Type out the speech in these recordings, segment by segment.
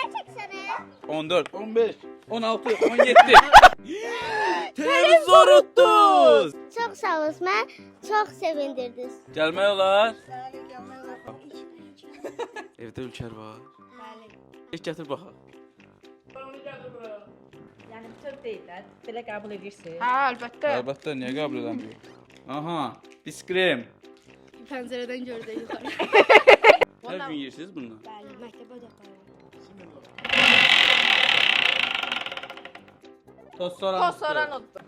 Gerçekten 14, 15, 16, 17. Televizor utdunuz. Çok sağ olun. Mən çok sevindirdiniz. Gəlmək olar. Evdə Ülker var. Heç gətir baxaq. Yəni bütöv deyillər. Belə qəbul edirsiniz. Hə, əlbəttə. Əlbəttə, niyə qəbul edəmirik? Aha, biskrem. Pəncərədən gördük yuxarı. Hər gün yeyirsiniz bundan? Bəli, məktəbə də aparıram. Tostoran uddu.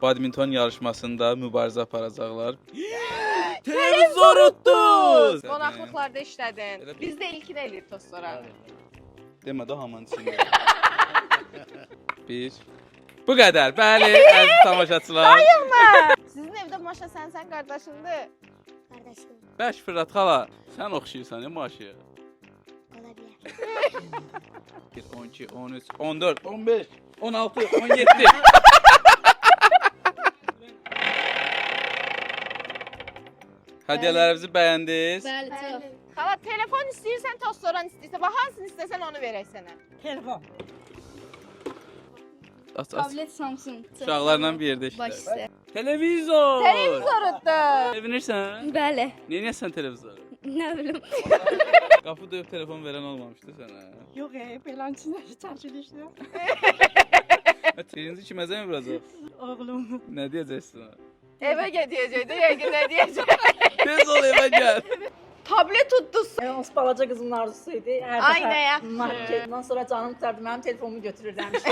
Badminton yarışmasında mübarizə aparacaqlar. Televizor utdunuz. Qonaqlıqlarda işlədin. Elə bil. Bizdə ilkin eləyir tostora. Demə də hamının içində. Bir. Bu qədər. Bəli, əziz tamaşaçılar. Sizin evdə Maşa sən qardaşındır. Kardeşim. 5 Fırat xala, sən oxşayırsan ya Maşaya. Olabilir. 1, 12, 13, 14, 15, 16, 17. Hədiyyələrimizi bəyəndiniz? Bəli, çox. Xala, telefon istəyirsən, tostoran istəyirsən, bax hansını istəsən onu verək sənə. Telefon. Aç, aç. Tablet Samsung. Uşaqlarla bir yerdə Baş işlər. üstə. Televizor. Televizor uddu. Sevinirsən? Bəli. Niyə sən televizoru? Nə bilim. Qapı döyüb telefon verən olmamışdı sənə. Yox, beləncə çəkilişdə. Birinci kimə zəng vuracaq? Oğlum. Nə deyəcəksən? Evə gedəcəkdi, yəqin nə deyəcək? Tez ol evə gəl. Tablet uddu. O balaca qızımın arzusu idi. Hər Ay, nə yaxşı. Marketdən sonra canım tutardı, mənim telefonumu götürürdü həmişə.